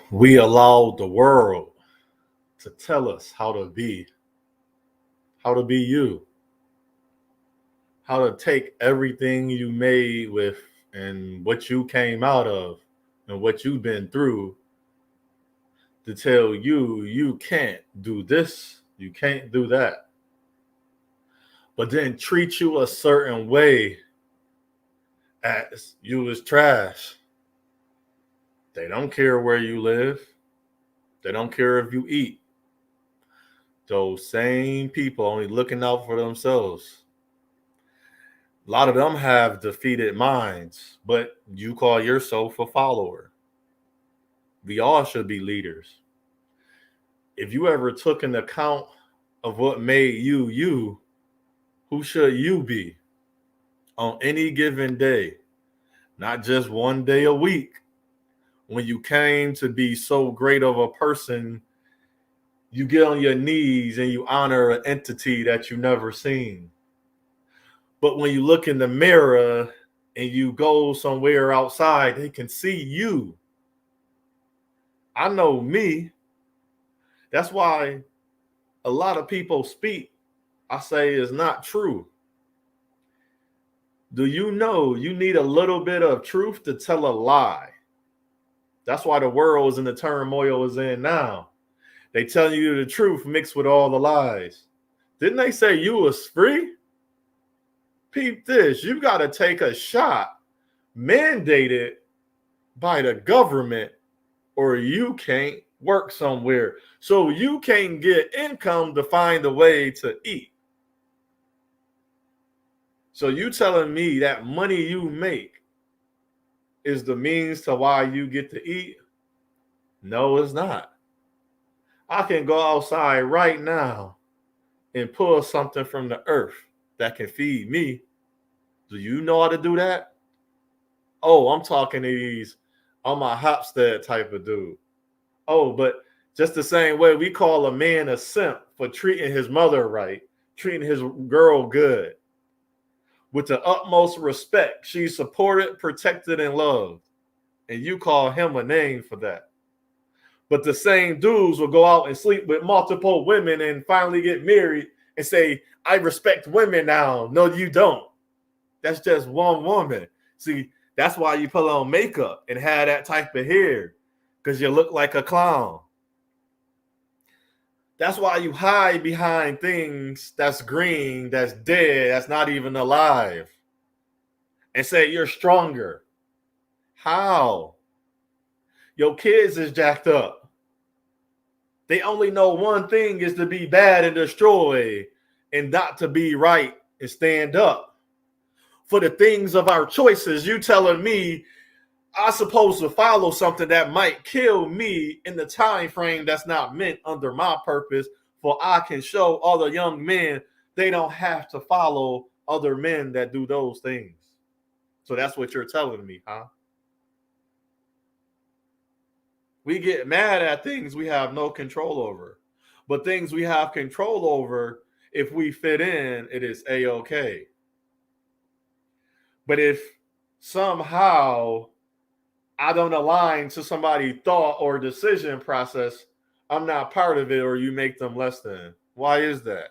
We allowed the world to tell us how to be you, how to take everything you made with and what you came out of and what you've been through to tell you can't do this, you can't do that, but then treat you a certain way as you was trash. They don't care where you live. They don't care if you eat. Those same people only looking out for themselves. A lot of them have defeated minds, but you call yourself a follower. We all should be leaders. If you ever took an account of what made you you, who should you be on any given day? Not just one day a week. When you came to be so great of a person, you get on your knees and you honor an entity that you never seen. But when you look in the mirror and you go somewhere outside, they can see you. I know me. That's why a lot of people speak, I say, is not true. Do you know you need a little bit of truth to tell a lie? That's why the world is in the turmoil it's in now. They tell you the truth mixed with all the lies. Didn't they say you was free? Peep this. You got to take a shot mandated by the government or you can't work somewhere. So you can't get income to find a way to eat. So you telling me that money you make is the means to why you get to eat? No, it's not. I can go outside right now and pull something from the earth that can feed me. Do you know how to do that? Oh, I'm talking to these, I'm a Hopstead type of dude. Oh, but just the same way we call a man a simp for treating his mother right, treating his girl good with the utmost respect. She's supported, protected, and loved. And you call him a name for that. But the same dudes will go out and sleep with multiple women and finally get married and say, I respect women now. No, you don't. That's just one woman. See, that's why you put on makeup and have that type of hair, because you look like a clown. That's why you hide behind things that's green, that's dead, that's not even alive, and say you're stronger. How? Your kids is jacked up. They only know one thing is to be bad and destroy and not to be right and stand up. For the things of our choices, you telling me I'm supposed to follow something that might kill me in the time frame that's not meant under my purpose, for I can show other young men they don't have to follow other men that do those things. So that's what you're telling me, huh? We get mad at things we have no control over. But things we have control over, if we fit in, it is A-OK. But if somehow I don't align to somebody's thought or decision process, I'm not part of it, or you make them less than. Why is that?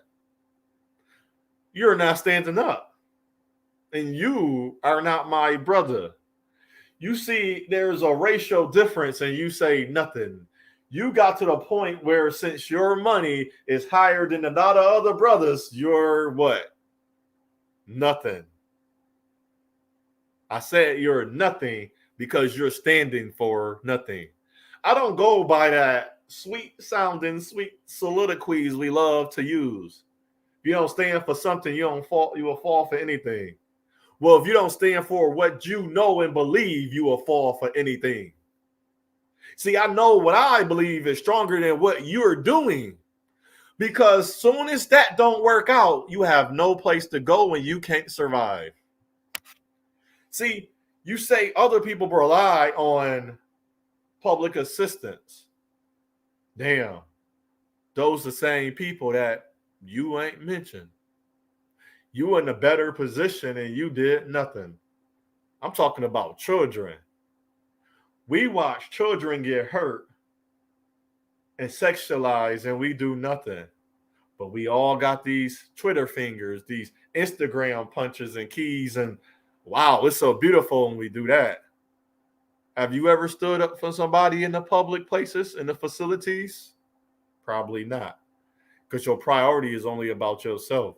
You're not standing up. And you are not my brother. You see, there's a racial difference and you say nothing. You got to the point where since your money is higher than a lot of other brothers, you're what? Nothing. I said you're nothing because you're standing for nothing. I don't go by that sweet sounding, sweet soliloquies we love to use. If you don't stand for something, you will fall for anything. Well, if you don't stand for what you know and believe, you will fall for anything. See, I know what I believe is stronger than what you're doing. Because soon as that don't work out, you have no place to go and you can't survive. See, you say other people rely on public assistance. Damn, those the same people that you ain't mentioned. You in a better position and you did nothing. I'm talking about children. We watch children get hurt and sexualize, and we do nothing. But we all got these Twitter fingers, these Instagram punches and keys, and wow, it's so beautiful when we do that. Have you ever stood up for somebody in the public places, in the facilities? Probably not, because your priority is only about yourself.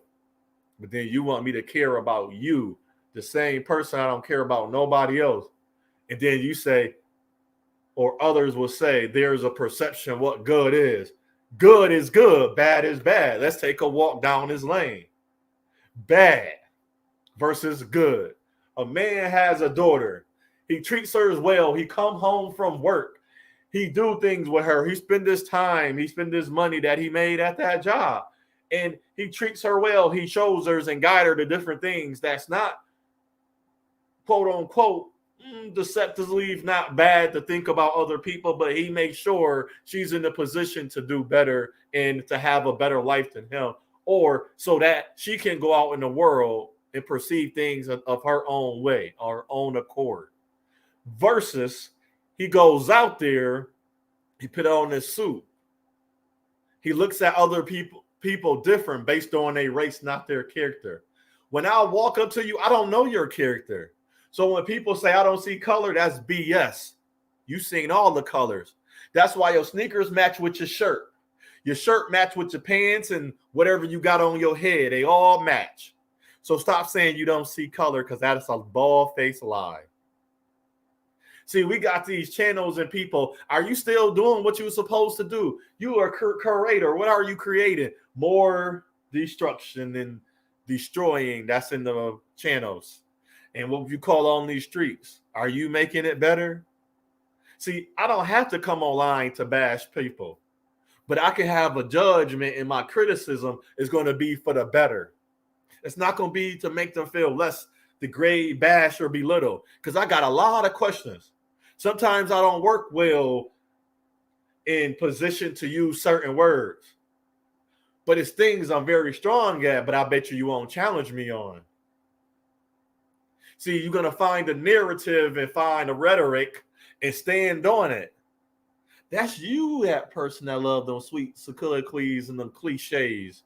But then you want me to care about you, the same person. I don't care about nobody else. And then you say, or others will say, there's a perception of what good is. Good is good, bad is bad. Let's take a walk down this lane. Bad versus good. A man has a daughter. He treats her as well. He come home from work. He do things with her. He spend his time. He spend his money that he made at that job. And he treats her well. He shows her and guide her to different things. That's not, quote unquote, deceptively not bad to think about other people, but he makes sure she's in the position to do better and to have a better life than him, or so that she can go out in the world and perceive things of her own way, her own accord. Versus he goes out there, he put on his suit. He looks at other people different based on their race, not their character. When I walk up to you, I don't know your character. So when people say I don't see color, that's BS. You've seen all the colors. That's why your sneakers match with your shirt. Your shirt match with your pants and whatever you got on your head. They all match. So stop saying you don't see color, because that is a bald-faced lie. See, we got these channels and people. Are you still doing what you were supposed to do? You are a curator. What are you creating? More destruction and destroying. That's in the channels. And what you call on these streets. Are you making it better? See, I don't have to come online to bash people, but I can have a judgment, and my criticism is going to be for the better. It's not going to be to make them feel less, degrade, bash, or belittle, because I got a lot of questions. Sometimes I don't work well in position to use certain words, but it's things I'm very strong at, but I bet you won't challenge me on. See, you're going to find a narrative and find a rhetoric and stand on it. That's you, that person that love those sweet soliloquies and them cliches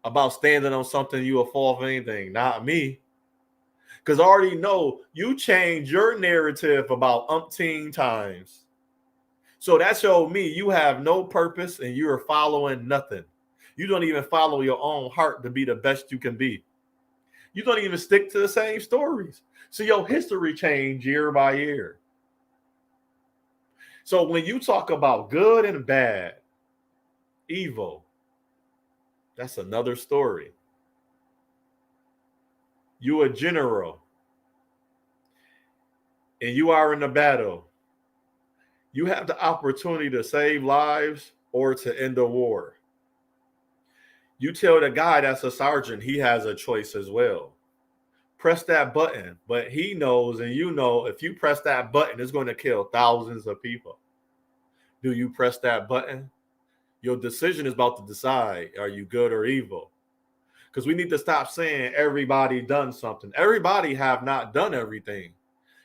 about standing on something you will fall for anything, not me. Because I already know you change your narrative about umpteen times. So that showed me you have no purpose and you are following nothing. You don't even follow your own heart to be the best you can be. You don't even stick to the same stories. So your history changed year by year. So when you talk about good and bad, evil, that's another story. You a general and you are in a battle. You have the opportunity to save lives or to end a war. You tell the guy that's a sergeant he has a choice as well. Press that button, but he knows and you know if you press that button, it's going to kill thousands of people. Do you press that button? Your decision is about to decide, are you good or evil? Because we need to stop saying everybody done something. Everybody have not done everything.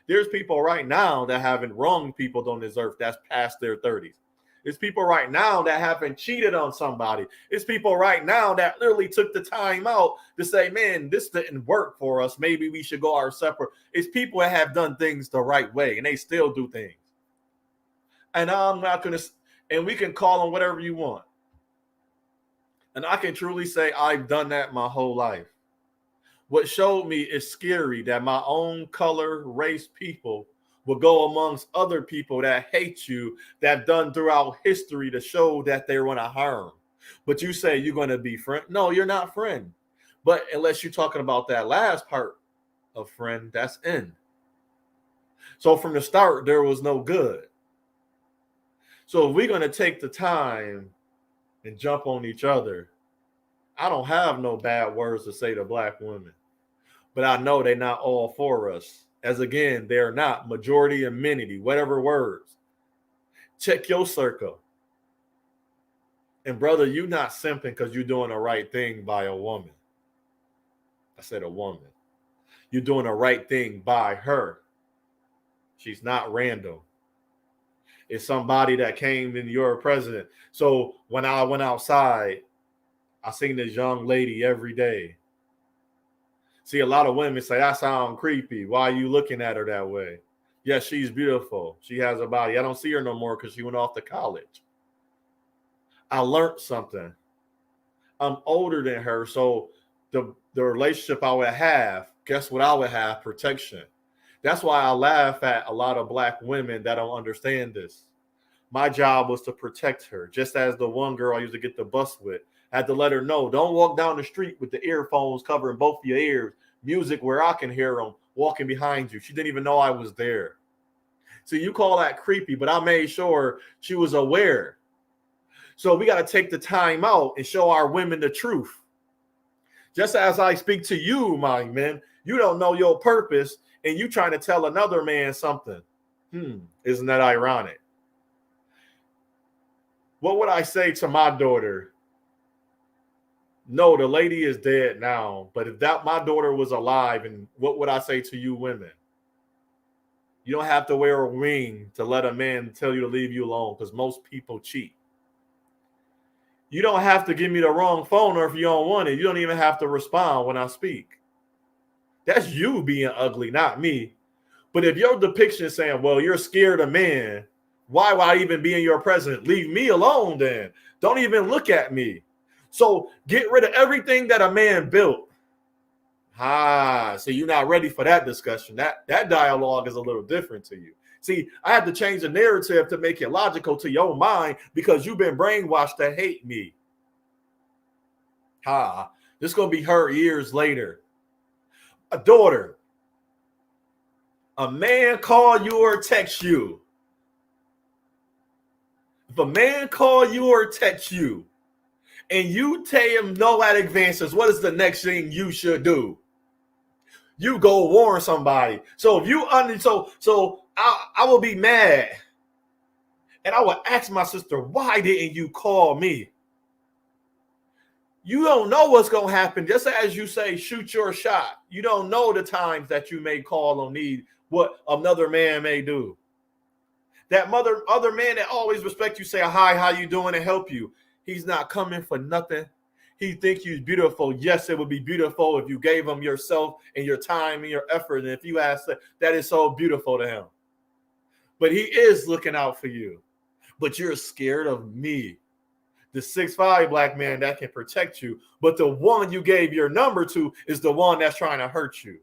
There's people right now that haven't wronged people on this earth that's past their 30s. There's people right now that haven't cheated on somebody. It's people right now that literally took the time out to say, man, this didn't work for us. Maybe we should go our separate. It's people that have done things the right way and they still do things. And I'm not going to, and we can call them whatever you want. And I can truly say I've done that my whole life. What showed me is scary that my own color, race people will go amongst other people that hate you, that done throughout history to show that they want to harm. But you say you're going to be friend. No, you're not friend. But unless you're talking about that last part of friend, that's in. So from the start, there was no good. So if we're going to take the time and jump on each other, I don't have no bad words to say to black women. But I know they're not all for us. As again, they're not majority, amenity, whatever words. Check your circle. And brother, you're not simping because you're doing the right thing by a woman. I said a woman. You're doing the right thing by her. She's not random. It's somebody that came in your president. So when I went outside, I seen this young lady every day. See, a lot of women say, that sounds creepy. Why are you looking at her that way? Yes, she's beautiful. She has a body. I don't see her no more because she went off to college. I learned something. I'm older than her, so the relationship I would have, guess what I would have? Protection. That's why I laugh at a lot of black women that don't understand this. My job was to protect her, just as the one girl I used to get the bus with. I had to let her know, don't walk down the street with the earphones covering both your ears, music where I can hear them walking behind you. She didn't even know I was there. So you call that creepy, but I made sure she was aware. So we got to take the time out and show our women the truth. Just as I speak to you, my man, you don't know your purpose and you trying to tell another man something. Isn't that ironic? What would I say to my daughter? No, the lady is dead now. But if that my daughter was alive, and what would I say to you women? You don't have to wear a ring to let a man tell you to leave you alone, because most people cheat. You don't have to give me the wrong phone, or if you don't want it, you don't even have to respond when I speak. That's you being ugly, not me. But if your depiction is saying, well, you're scared of men, why would I even be in your presence? Leave me alone then. Don't even look at me. So get rid of everything that a man built. So you're not ready for that discussion. That dialogue is a little different to you. See, I had to change the narrative to make it logical to your mind because you've been brainwashed to hate me. This is going to be heard years later. A daughter, a man call you or text you. If a man call you or text you and you tell him no at advances, what is the next thing you should do? You go warn somebody. So if you I will be mad. And I would ask my sister, why didn't you call me? You don't know what's going to happen. Just as you say, shoot your shot. You don't know the times that you may call or need what another man may do. That other man that always respect you, say hi, how you doing, and help you. He's not coming for nothing. He think you're beautiful. Yes, it would be beautiful if you gave him yourself and your time and your effort. And if you ask that is so beautiful to him. But he is looking out for you. But you're scared of me, the 6'5" black man that can protect you. But the one you gave your number to is the one that's trying to hurt you.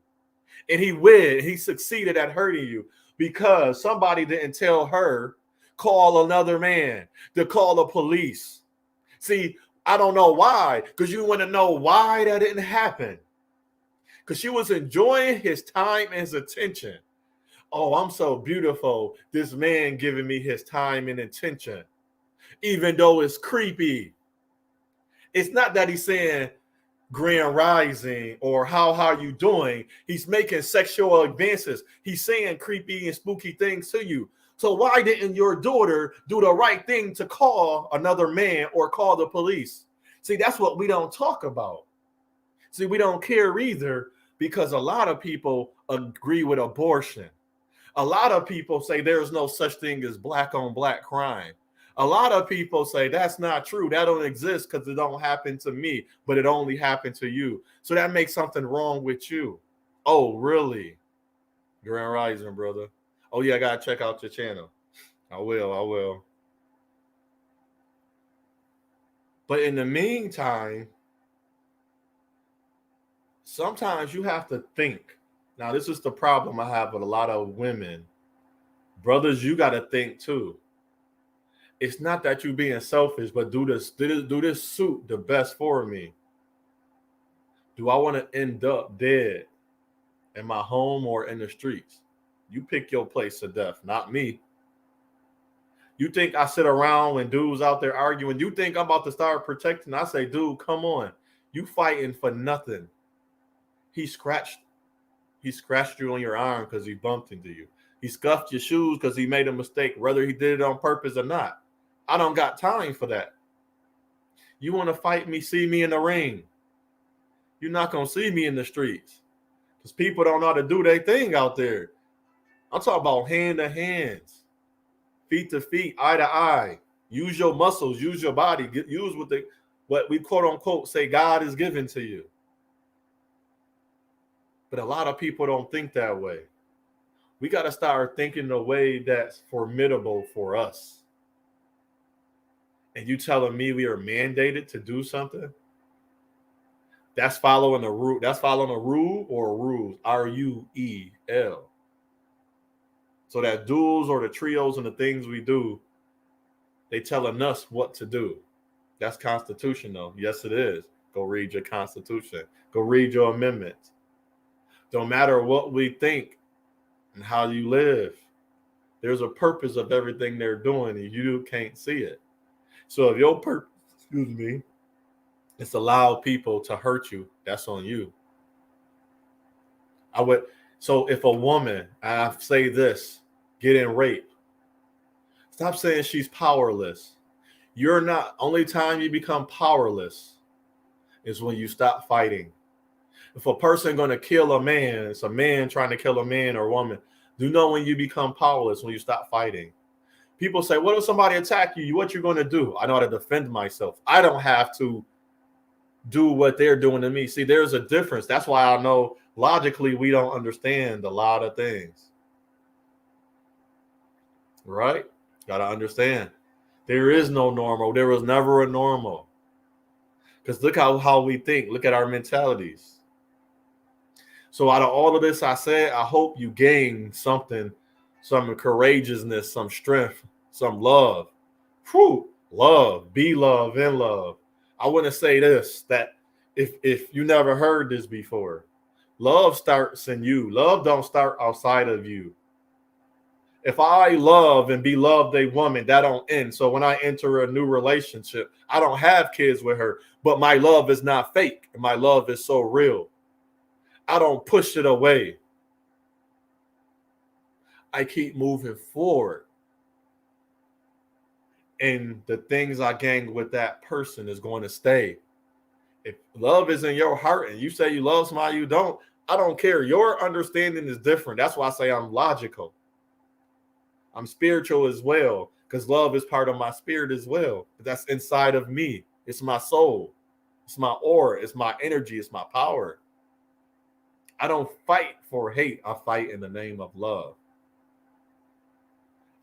And he succeeded at hurting you because somebody didn't tell her, call another man, to call the police. See, I don't know why, because you want to know why that didn't happen. Because she was enjoying his time and his attention. Oh, I'm so beautiful. This man giving me his time and attention, even though it's creepy. It's not that he's saying grand rising or how are you doing. He's making sexual advances. He's saying creepy and spooky things to you. So why didn't your daughter do the right thing to call another man or call the police? See, that's what we don't talk about. See, we don't care either because a lot of people agree with abortion. A lot of people say there's no such thing as black on black crime. A lot of people say that's not true. That don't exist because it don't happen to me, but it only happened to you. So that makes something wrong with you. Oh, really? Grand Rising, brother. Oh, yeah, I got to check out your channel. I will. But in the meantime, sometimes you have to think. Now, this is the problem I have with a lot of women. Brothers, you got to think too. It's not that you being selfish, but do this suit the best for me? Do I want to end up dead in my home or in the streets? You pick your place of death, not me. You think I sit around when dudes out there arguing? You think I'm about to start protecting? I say, dude, come on. You fighting for nothing. He scratched you on your arm because he bumped into you. He scuffed your shoes because he made a mistake, whether he did it on purpose or not. I don't got time for that. You want to fight me, see me in the ring. You're not going to see me in the streets because people don't know how to do their thing out there. I'm talking about hand to hands, feet to feet, eye to eye. Use your muscles, use your body, use what we quote unquote say God is given to you. But a lot of people don't think that way. We got to start thinking the way that's formidable for us. And you telling me we are mandated to do something? That's following a rule. That's following a rule or rules. RUEL. So that duels or the trios and the things we do, they telling us what to do. That's constitutional. Yes, it is. Go read your constitution. Go read your amendments. Don't matter what we think and how you live. There's a purpose of everything they're doing, and you can't see it. So if your purpose, it's allow people to hurt you, that's on you. So if a woman, I say this, getting raped, stop saying she's powerless. You're not. Only time you become powerless is when you stop fighting. If a person going to kill a man, it's a man trying to kill a man or woman. Do know when you become powerless, when you stop fighting. People say, what if somebody attack you? What you going to do? I know how to defend myself. I don't have to do what they're doing to me. See, there's a difference. That's why I know logically we don't understand a lot of things. Right? Got to understand. There is no normal. There was never a normal. Because look how we think. Look at our mentalities. So out of all of this I said, I hope you gain something, some courageousness, some strength, some love. Whew, love, be love and love. I want to say this, that if you never heard this before, love starts in you. Love don't start outside of you. If I love and be loved a woman, that don't end. So when I enter a new relationship, I don't have kids with her, but my love is not fake. And my love is so real. I don't push it away. I keep moving forward. And the things I gain with that person is going to stay. If love is in your heart and you say you love somebody you don't, I don't care. Your understanding is different. That's why I say I'm logical. I'm spiritual as well, because love is part of my spirit as well. That's inside of me. It's my soul. It's my aura. It's my energy. It's my power. I don't fight for hate. I fight in the name of love.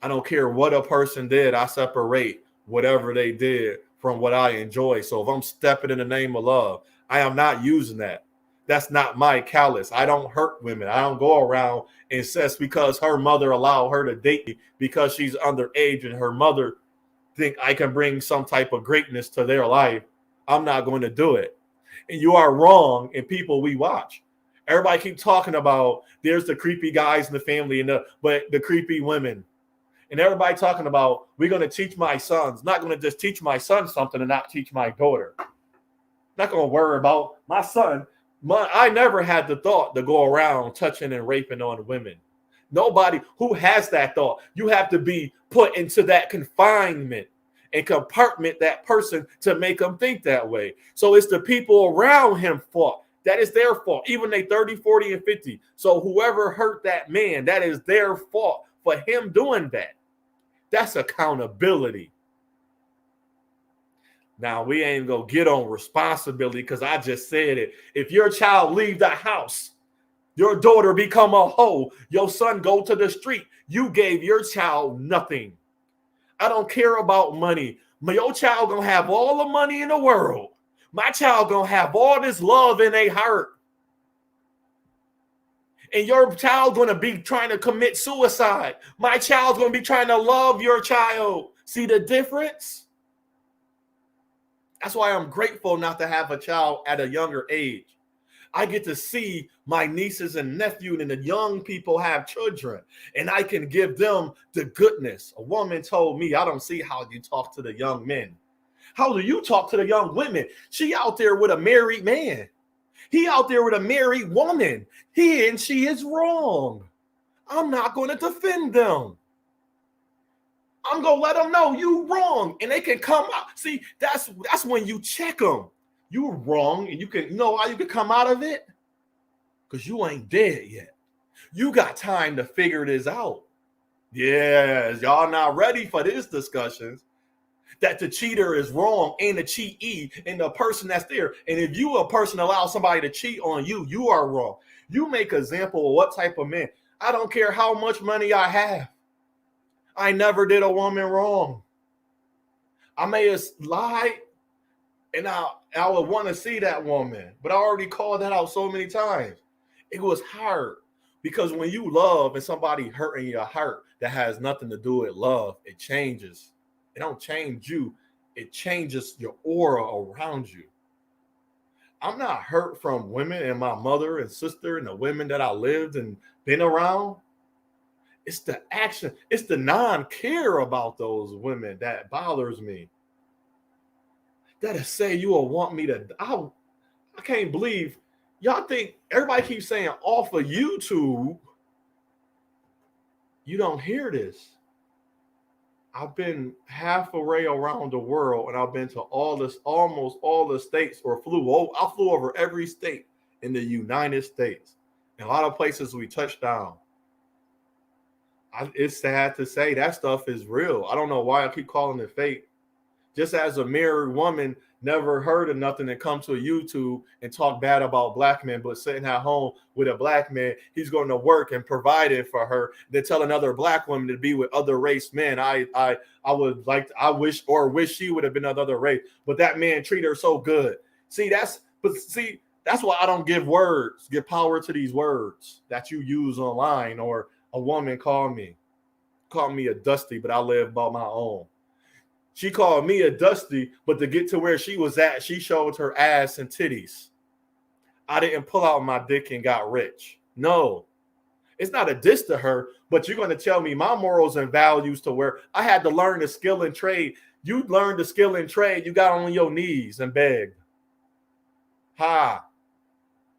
I don't care what a person did. I separate whatever they did from what I enjoy. So if I'm stepping in the name of love, I am not using that. That's not my callous. I don't hurt women. I don't go around incest because her mother allowed her to date me because she's underage and her mother think I can bring some type of greatness to their life. I'm not going to do it. And you are wrong in people we watch. Everybody keep talking about there's the creepy guys in the family but the creepy women. And everybody talking about we're going to teach my sons. Not going to just teach my son something and not teach my daughter. Not going to worry about my son. I never had the thought to go around touching and raping on women. Nobody who has that thought. You have to be put into that confinement and compartment that person to make them think that way. So it's the people around him fault. That is their fault. Even they 30, 40, and 50. So whoever hurt that man, that is their fault for him doing that. That's accountability. Now, we ain't going to get on responsibility because I just said it. If your child leave the house, your daughter become a hoe, your son go to the street, you gave your child nothing. I don't care about money. Your child going to have all the money in the world. My child going to have all this love in their heart. And your child going to be trying to commit suicide. My child's going to be trying to love your child. See the difference? That's why I'm grateful not to have a child at a younger age. I get to see my nieces and nephews and the young people have children, and I can give them the goodness. A woman told me, I don't see how you talk to the young men. How do you talk to the young women? She out there with a married man. He out there with a married woman. He and she is wrong. I'm not going to defend them. I'm going to let them know you wrong, and they can come out. See, that's when you check them. You wrong, and you know how you can come out of it? Because you ain't dead yet. You got time to figure this out. Yes, y'all not ready for this discussions. That the cheater is wrong and the cheatee and the person that's there. And if you a person allow somebody to cheat on you, you are wrong. You make an example of what type of man. I don't care how much money I have. I never did a woman wrong. I may have lied and I would want to see that woman, but I already called that out so many times. It was hard because when you love and somebody hurting your heart that has nothing to do with love, it changes. It don't change you. It changes your aura around you. I'm not hurt from women and my mother and sister and the women that I lived and been around. It's the action. It's the non-care about those women that bothers me. That'll say you will want me to. I can't believe y'all think everybody keeps saying off of YouTube. You don't hear this. I've been half array around the world, and I've been to almost all the states, or I flew over every state in the United States. And a lot of places we touched down. It's sad to say that stuff is real. I don't know why I keep calling it fake. Just as a married woman never heard of nothing and come to a YouTube and talk bad about black men, but sitting at home with a black man, he's going to work and provide it for her. Then tell another black woman to be with other race men. I wish she would have been another race, but that man treat her so good. That's why I don't give power to these words that you use online. Or a woman called me a dusty, but I live by my own. She called me a dusty, but to get to where she was at, she showed her ass and titties. I didn't pull out my dick and got rich. No, it's not a diss to her, but you're going to tell me my morals and values to where I had to learn the skill and trade. You learned the skill and trade. You got on your knees and begged. Ha.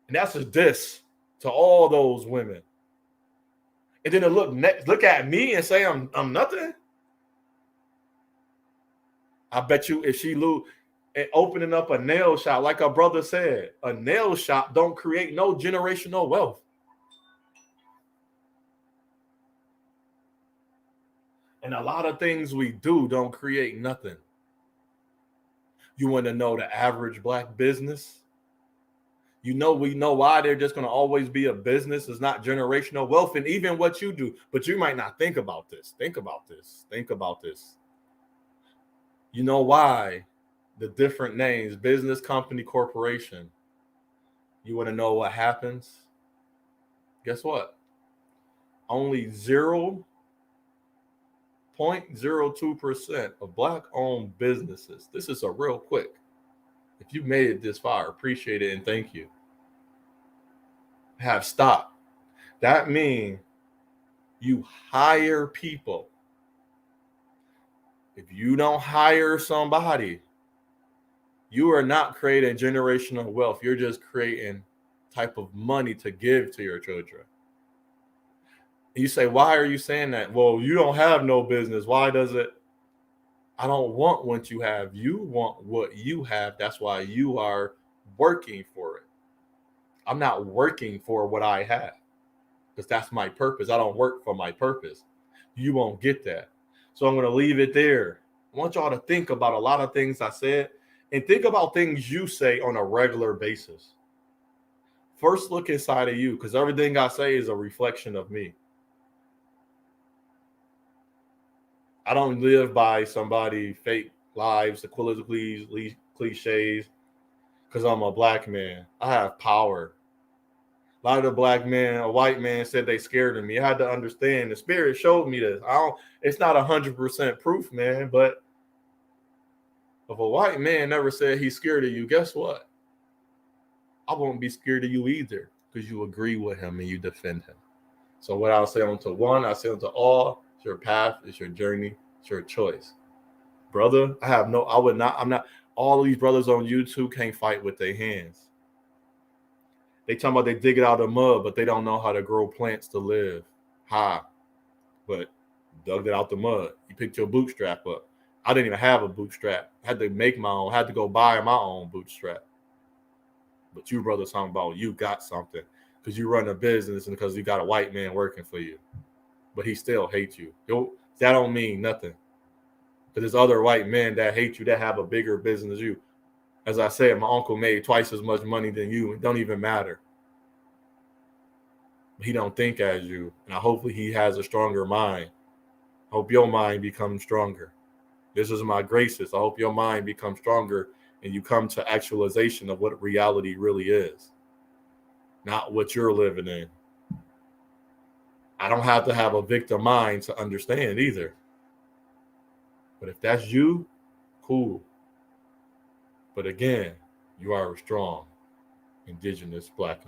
And that's a diss to all those women. And then to look at me and say I'm nothing. I bet you if she opening up a nail shop, like our brother said, a nail shop don't create no generational wealth. And a lot of things we do don't create nothing. You want to know the average black business? We know why they're just going to always be a business. It's not generational wealth. And even what you do, but you might not think about this. Think about this. You know why the different names, business, company, corporation. You want to know what happens? Guess what? Only 0.02% of black-owned businesses. This is a real quick. If you made it this far, appreciate it and thank you. Have stopped. That means you hire people. If you don't hire somebody, you are not creating generational wealth. You're just creating type of money to give to your children. You say, why are you saying that? Well, you don't have no business. Why does it? I don't want what you have. You want what you have. That's why you are working for it. I'm not working for what I have because that's my purpose. I don't work for my purpose. You won't get that. So I'm going to leave it there. I want y'all to think about a lot of things I said and think about things you say on a regular basis. First, look inside of you because everything I say is a reflection of me. I don't live by somebody fake lives, the cliches, because I'm a black man. I have power. A lot of the black men, a white man said they scared of me. I had to understand. The spirit showed me this. It's not 100% proof, man, but if a white man never said he's scared of you, guess what? I won't be scared of you either because you agree with him and you defend him. So what I'll say unto one, I say unto all, it's your path, it's your journey, it's your choice. Brother, I'm not, all these brothers on YouTube can't fight with their hands. They talking about they dig it out of the mud, but they don't know how to grow plants to live. But dug it out the mud. You picked your bootstrap up. I didn't even have a bootstrap. I had to make my own. I had to go buy my own bootstrap. But you brothers talking about you got something because you run a business and because you got a white man working for you. but he still hates you. That don't mean nothing. Because there's other white men that hate you that have a bigger business as you. As I said, my uncle made twice as much money than you. It don't even matter. He don't think as you. And hopefully he has a stronger mind. I hope your mind becomes stronger. This is my graces. I hope your mind becomes stronger and you come to actualization of what reality really is, not what you're living in. I don't have to have a victim mind to understand either. But if that's you, cool. But again, you are a strong Indigenous Black man.